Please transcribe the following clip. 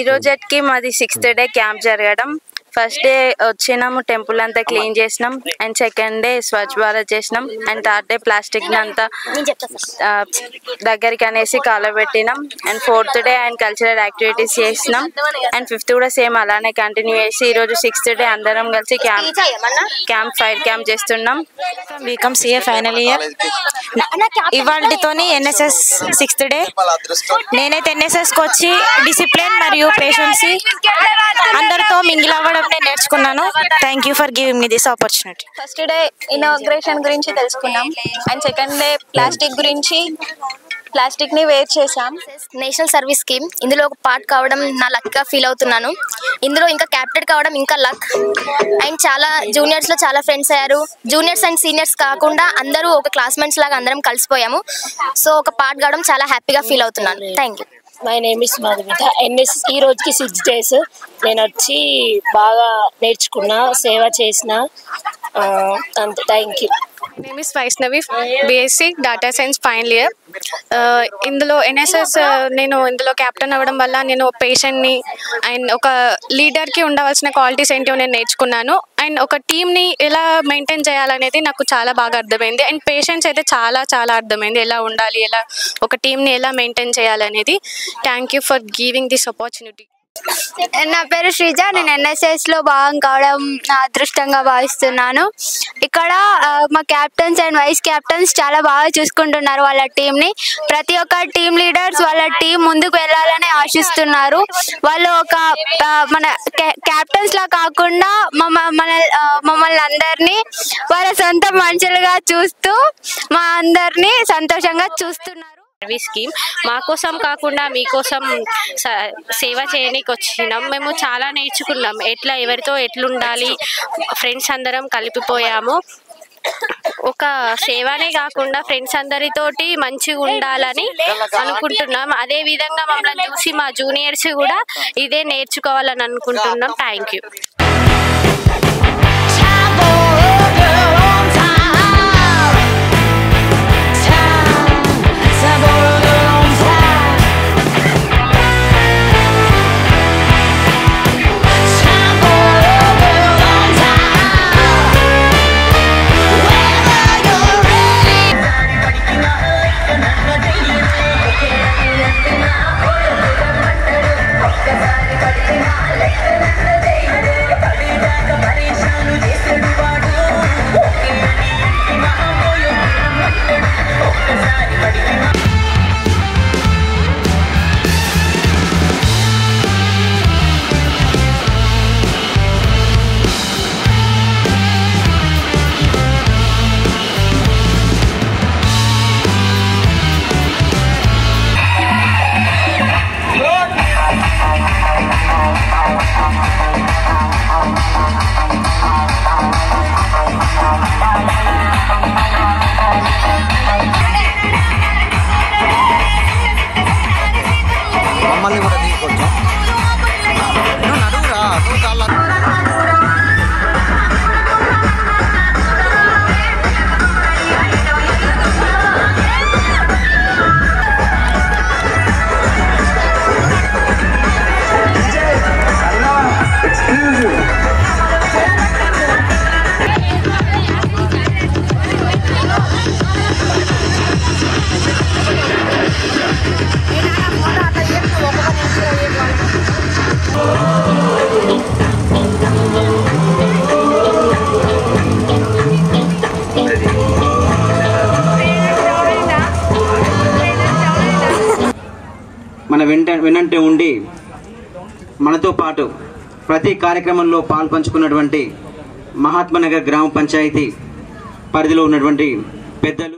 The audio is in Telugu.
రోజుకి మాది 6th డే క్యాంప్ జరగడం. ఫస్ట్ డే వచ్చినాము, టెంపుల్ అంతా క్లీన్ చేసినాం. And second day Swachh Bharat చేసినాం. అండ్ థర్డ్ డే ప్లాస్టిక్ అంతా దగ్గరికి అనేసి కాలబెట్టినాం. And 4th day and cultural activities చేసినాం. అండ్ 5th కూడా సేమ్ అలానే కంటిన్యూ చేసి ఈరోజు 6th డే అందరం కలిసి ఫైర్ క్యాంప్ చేస్తున్నాం. BCom CA final year. ఇవాళతోని ఎన్ఎస్ఎస్ 6th డే. నేనైతే ఎన్ఎస్ఎస్కి వచ్చి డిసిప్లిన్ మరియు పేషెన్సీ అందరితో మింగిల్ అవ్వడం నేను నేర్చుకున్నాను. Thank you for giving me this opportunity. First day inauguration గురించి తెలుసుకున్నాం. అండ్ సెకండ్ డే ప్లాస్టిక్ ని వేర్ చేసాం. నేషనల్ సర్వీస్ స్కీమ్ ఇందులో ఒక పార్ట్ కావడం నా లక్గా ఫీల్ అవుతున్నాను. ఇందులో ఇంకా క్యాప్టెన్ కావడం ఇంకా లక్. అండ్ చాలా జూనియర్స్ లో చాలా ఫ్రెండ్స్ అయ్యారు. జూనియర్స్ అండ్ సీనియర్స్ కాకుండా అందరూ ఒక క్లాస్మేట్స్ లాగా అందరం కలిసిపోయాము. సో ఒక పార్ట్ కావడం చాలా హ్యాపీగా ఫీల్ అవుతున్నాను. Thank you. My name is Madhumita. ఎన్ఎస్ ఈ రోజుకి 6 days. నేను వచ్చి బాగా నేర్చుకున్నా, సేవ చేసిన. అంతే. Thank you. Name is Vaishnavi, BSc data science final year. ఇందులో ఎన్ఎస్ఎస్ నేను ఇందులో క్యాప్టెన్ అవ్వడం వల్ల నేను పేషెంట్ని అండ్ ఒక లీడర్కి ఉండవలసిన క్వాలిటీస్ ఏంటో నేను నేర్చుకున్నాను. అండ్ ఒక టీమ్ని ఎలా మెయింటైన్ చేయాలనేది నాకు చాలా బాగా అర్థమైంది. అండ్ పేషెన్స్ అయితే చాలా చాలా అర్థమైంది, ఎలా ఉండాలి, ఎలా ఒక టీమ్ని ఎలా మెయింటైన్ చేయాలనేది. Thank you for giving this opportunity. నా పేరు శ్రీజ. నేను ఎన్ఎస్ఎస్లో భాగం కావడం నా అదృష్టంగా భావిస్తున్నాను. ఇక్కడ మా క్యాప్టెన్స్ అండ్ వైస్ క్యాప్టెన్స్ చాలా బాగా చూసుకుంటున్నారు వాళ్ళ టీంని. ప్రతి ఒక్క టీమ్ లీడర్స్ వాళ్ళ టీం ముందుకు వెళ్ళాలని ఆశిస్తున్నారు. వాళ్ళు ఒక మన క్యాప్టెన్స్ లా కాకుండా మమ్మల్ని అందరినీ వాళ్ళ సొంత మనుషులుగా చూస్తూ మా అందరినీ సంతోషంగా చూస్తున్నారు. సర్వీస్ స్కీమ్ మా కోసం కాకుండా మీకోసం సేవ చేయడానికి వచ్చినాం. మేము చాలా నేర్చుకున్నాం, ఎవరితో ఎట్లుండాలి. ఫ్రెండ్స్ అందరం కలిపిపోయాము. ఒక సేవనే కాకుండా ఫ్రెండ్స్ అందరితోటి మంచిగా ఉండాలని అనుకుంటున్నాం. అదే విధంగా మమ్మల్ని చూసి మా జూనియర్స్ కూడా ఇదే నేర్చుకోవాలని అనుకుంటున్నాం. Thank you. మన వెనంటే ఉండి మనతో పాటు ప్రతి కార్యక్రమంలో పాల్పంచుకున్నటువంటి మహాత్మానగర్ గ్రామ పంచాయతీ పరిధిలో ఉన్నటువంటి పెద్దలు